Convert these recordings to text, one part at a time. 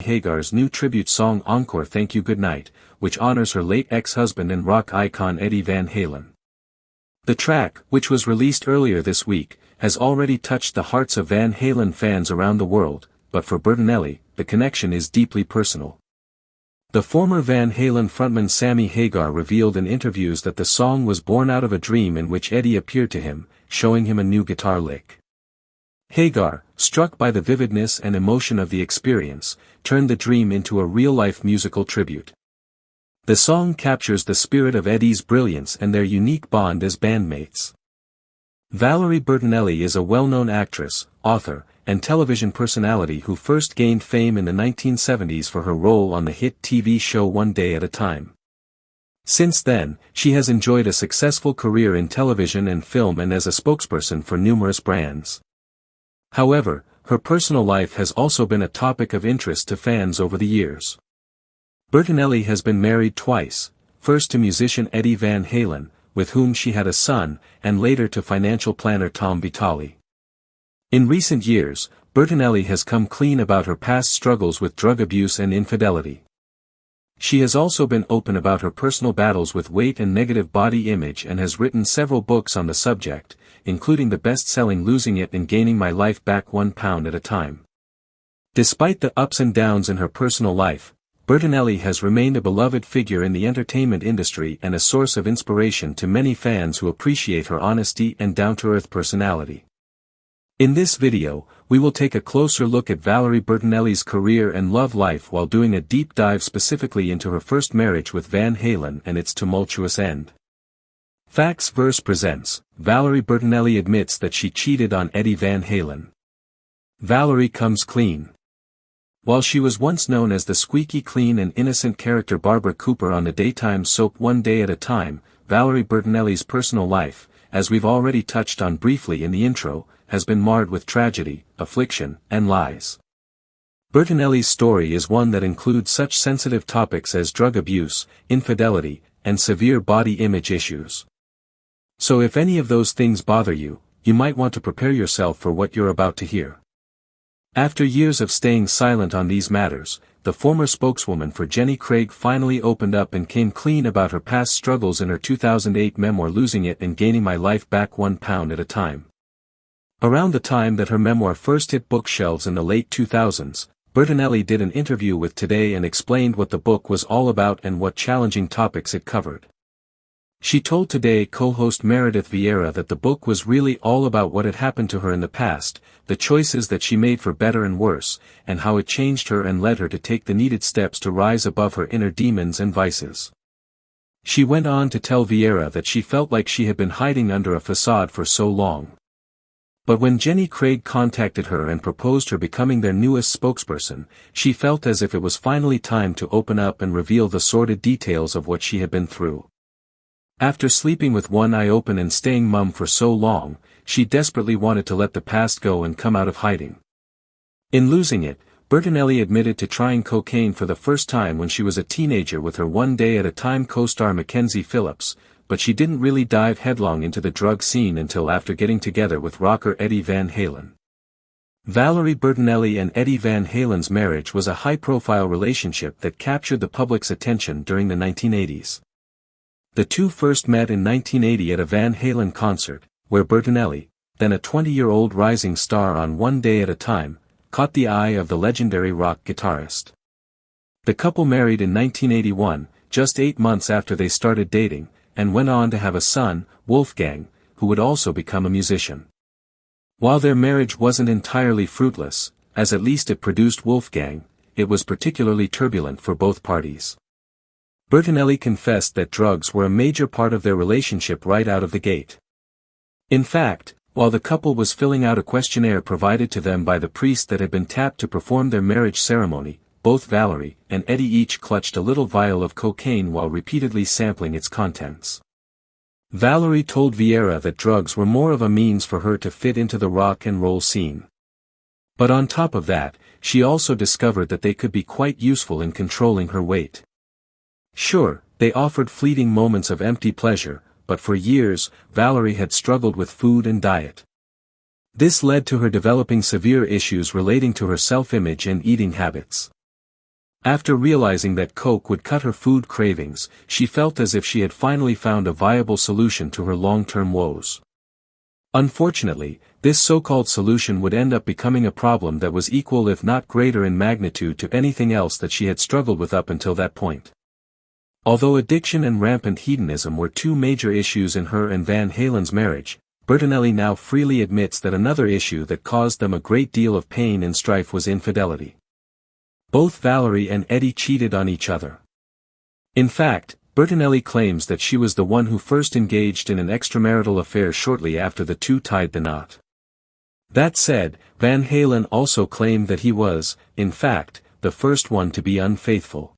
Hagar's new tribute song Encore Thank You Goodnight, which honors her late ex-husband and rock icon Eddie Van Halen. The track, which was released earlier this week, has already touched the hearts of Van Halen fans around the world, but for Bertinelli, the connection is deeply personal. The former Van Halen frontman Sammy Hagar revealed in interviews that the song was born out of a dream in which Eddie appeared to him, showing him a new guitar lick. Hagar, struck by the vividness and emotion of the experience, turned the dream into a real-life musical tribute. The song captures the spirit of Eddie's brilliance and their unique bond as bandmates. Valerie Bertinelli is a well-known actress, author, and television personality who first gained fame in the 1970s for her role on the hit TV show One Day at a Time. Since then, she has enjoyed a successful career in television and film and as a spokesperson for numerous brands. However, her personal life has also been a topic of interest to fans over the years. Bertinelli has been married twice, first to musician Eddie Van Halen, with whom she had a son, and later to financial planner Tom Vitale. In recent years, Bertinelli has come clean about her past struggles with drug abuse and infidelity. She has also been open about her personal battles with weight and negative body image and has written several books on the subject, including the best-selling Losing It and Gaining My Life Back 1 Pound at a Time. Despite the ups and downs in her personal life, Bertinelli has remained a beloved figure in the entertainment industry and a source of inspiration to many fans who appreciate her honesty and down-to-earth personality. In this video, we will take a closer look at Valerie Bertinelli's career and love life while doing a deep dive specifically into her first marriage with Van Halen and its tumultuous end. Facts Verse presents, Valerie Bertinelli admits that she cheated on Eddie Van Halen. Valerie comes clean. While she was once known as the squeaky clean and innocent character Barbara Cooper on the daytime soap One Day at a Time, Valerie Bertinelli's personal life, as we've already touched on briefly in the intro, has been marred with tragedy, affliction, and lies. Bertinelli's story is one that includes such sensitive topics as drug abuse, infidelity, and severe body image issues. So if any of those things bother you, you might want to prepare yourself for what you're about to hear. After years of staying silent on these matters, the former spokeswoman for Jenny Craig finally opened up and came clean about her past struggles in her 2008 memoir Losing It and Gaining My Life Back 1 Pound at a Time. Around the time that her memoir first hit bookshelves in the late 2000s, Bertinelli did an interview with Today and explained what the book was all about and what challenging topics it covered. She told Today co-host Meredith Vieira that the book was really all about what had happened to her in the past, the choices that she made for better and worse, and how it changed her and led her to take the needed steps to rise above her inner demons and vices. She went on to tell Vieira that she felt like she had been hiding under a facade for so long. But when Jenny Craig contacted her and proposed her becoming their newest spokesperson, she felt as if it was finally time to open up and reveal the sordid details of what she had been through. After sleeping with one eye open and staying mum for so long, she desperately wanted to let the past go and come out of hiding. In Losing It, Bertinelli admitted to trying cocaine for the first time when she was a teenager with her One Day at a Time co-star Mackenzie Phillips, but she didn't really dive headlong into the drug scene until after getting together with rocker Eddie Van Halen. Valerie Bertinelli and Eddie Van Halen's marriage was a high-profile relationship that captured the public's attention during the 1980s. The two first met in 1980 at a Van Halen concert, where Bertinelli, then a 20-year-old rising star on One Day at a Time, caught the eye of the legendary rock guitarist. The couple married in 1981, just 8 months after they started dating, and went on to have a son, Wolfgang, who would also become a musician. While their marriage wasn't entirely fruitless, as at least it produced Wolfgang, it was particularly turbulent for both parties. Bertinelli confessed that drugs were a major part of their relationship right out of the gate. In fact, while the couple was filling out a questionnaire provided to them by the priest that had been tapped to perform their marriage ceremony, both Valerie and Eddie each clutched a little vial of cocaine while repeatedly sampling its contents. Valerie told Vieira that drugs were more of a means for her to fit into the rock and roll scene. But on top of that, she also discovered that they could be quite useful in controlling her weight. Sure, they offered fleeting moments of empty pleasure, but for years, Valerie had struggled with food and diet. This led to her developing severe issues relating to her self-image and eating habits. After realizing that Coke would cut her food cravings, she felt as if she had finally found a viable solution to her long-term woes. Unfortunately, this so-called solution would end up becoming a problem that was equal if not greater in magnitude to anything else that she had struggled with up until that point. Although addiction and rampant hedonism were two major issues in her and Van Halen's marriage, Bertinelli now freely admits that another issue that caused them a great deal of pain and strife was infidelity. Both Valerie and Eddie cheated on each other. In fact, Bertinelli claims that she was the one who first engaged in an extramarital affair shortly after the two tied the knot. That said, Van Halen also claimed that he was, in fact, the first one to be unfaithful.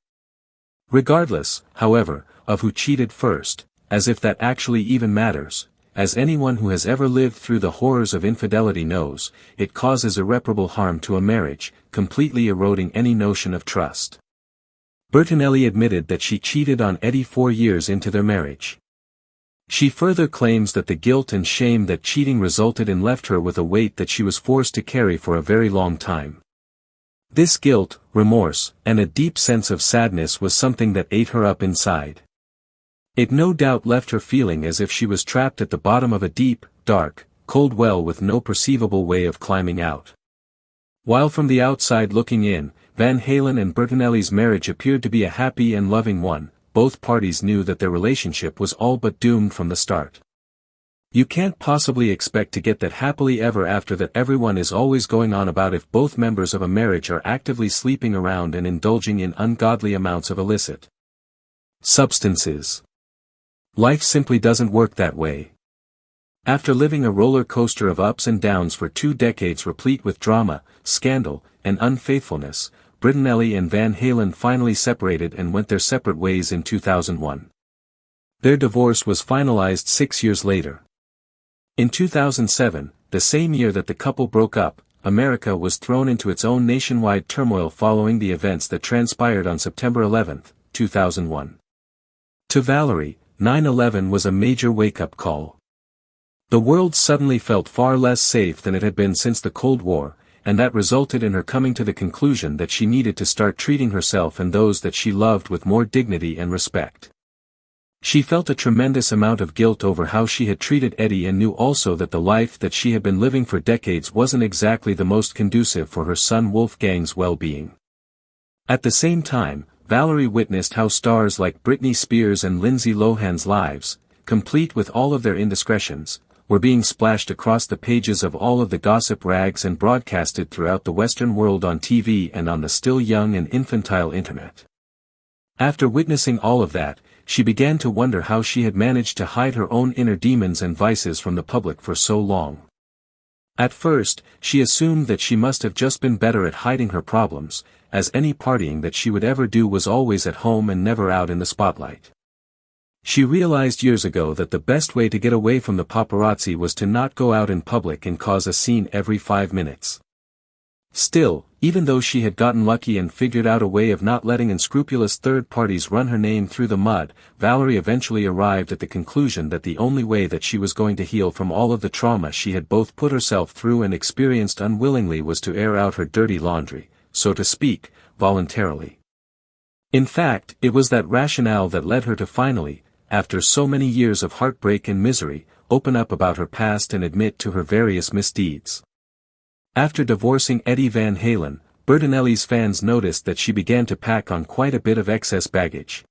Regardless, however, of who cheated first, as if that actually even matters, as anyone who has ever lived through the horrors of infidelity knows, it causes irreparable harm to a marriage, completely eroding any notion of trust. Bertinelli admitted that she cheated on Eddie 4 years into their marriage. She further claims that the guilt and shame that cheating resulted in left her with a weight that she was forced to carry for a very long time. This guilt, remorse, and a deep sense of sadness was something that ate her up inside. It no doubt left her feeling as if she was trapped at the bottom of a deep, dark, cold well with no perceivable way of climbing out. While from the outside looking in, Van Halen and Bertinelli's marriage appeared to be a happy and loving one, both parties knew that their relationship was all but doomed from the start. You can't possibly expect to get that happily ever after that everyone is always going on about if both members of a marriage are actively sleeping around and indulging in ungodly amounts of illicit substances. Life simply doesn't work that way. After living a roller coaster of ups and downs for 2 decades replete with drama, scandal, and unfaithfulness, Bertinelli and Van Halen finally separated and went their separate ways in 2001. Their divorce was finalized 6 years later. In 2007, the same year that the couple broke up, America was thrown into its own nationwide turmoil following the events that transpired on September 11, 2001. To Valerie, 9/11 was a major wake-up call. The world suddenly felt far less safe than it had been since the Cold War, and that resulted in her coming to the conclusion that she needed to start treating herself and those that she loved with more dignity and respect. She felt a tremendous amount of guilt over how she had treated Eddie and knew also that the life that she had been living for decades wasn't exactly the most conducive for her son Wolfgang's well-being. At the same time, Valerie witnessed how stars like Britney Spears and Lindsay Lohan's lives, complete with all of their indiscretions, were being splashed across the pages of all of the gossip rags and broadcasted throughout the Western world on TV and on the still young and infantile internet. After witnessing all of that, she began to wonder how she had managed to hide her own inner demons and vices from the public for so long. At first, she assumed that she must have just been better at hiding her problems, as any partying that she would ever do was always at home and never out in the spotlight. She realized years ago that the best way to get away from the paparazzi was to not go out in public and cause a scene every 5 minutes. Still, even though she had gotten lucky and figured out a way of not letting unscrupulous third parties run her name through the mud, Valerie eventually arrived at the conclusion that the only way that she was going to heal from all of the trauma she had both put herself through and experienced unwillingly was to air out her dirty laundry, so to speak, voluntarily. In fact, it was that rationale that led her to finally, after so many years of heartbreak and misery, open up about her past and admit to her various misdeeds. After divorcing Eddie Van Halen, Bertinelli's fans noticed that she began to pack on quite a bit of excess baggage.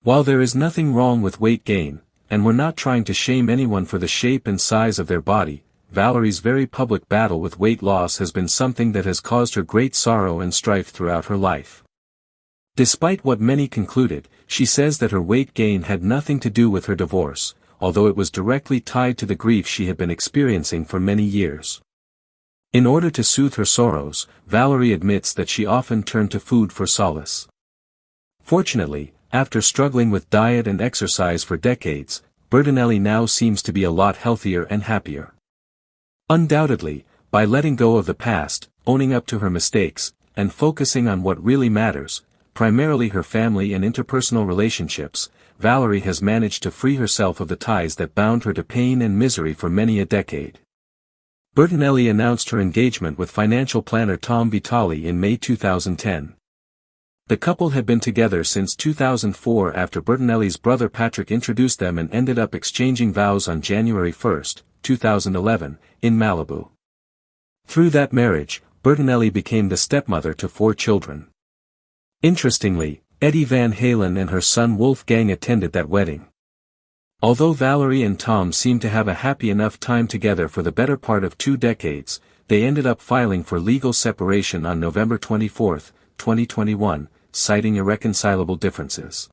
While there is nothing wrong with weight gain, and we're not trying to shame anyone for the shape and size of their body, Valerie's very public battle with weight loss has been something that has caused her great sorrow and strife throughout her life. Despite what many concluded, she says that her weight gain had nothing to do with her divorce, although it was directly tied to the grief she had been experiencing for many years. In order to soothe her sorrows, Valerie admits that she often turned to food for solace. Fortunately, after struggling with diet and exercise for decades, Bertinelli now seems to be a lot healthier and happier. Undoubtedly, by letting go of the past, owning up to her mistakes, and focusing on what really matters, primarily her family and interpersonal relationships, Valerie has managed to free herself of the ties that bound her to pain and misery for many a decade. Bertinelli announced her engagement with financial planner Tom Vitale in May 2010. The couple had been together since 2004 after Bertinelli's brother Patrick introduced them and ended up exchanging vows on January 1, 2011, in Malibu. Through that marriage, Bertinelli became the stepmother to 4 children. Interestingly, Eddie Van Halen and her son Wolfgang attended that wedding. Although Valerie and Tom seemed to have a happy enough time together for the better part of 2 decades, they ended up filing for legal separation on November 24, 2021, citing irreconcilable differences.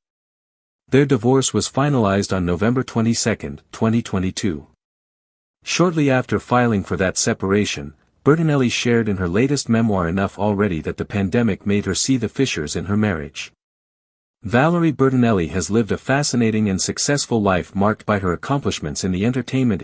Their divorce was finalized on November 22, 2022. Shortly after filing for that separation, Bertinelli shared in her latest memoir Enough Already that the pandemic made her see the fissures in her marriage. Valerie Bertinelli has lived a fascinating and successful life marked by her accomplishments in the entertainment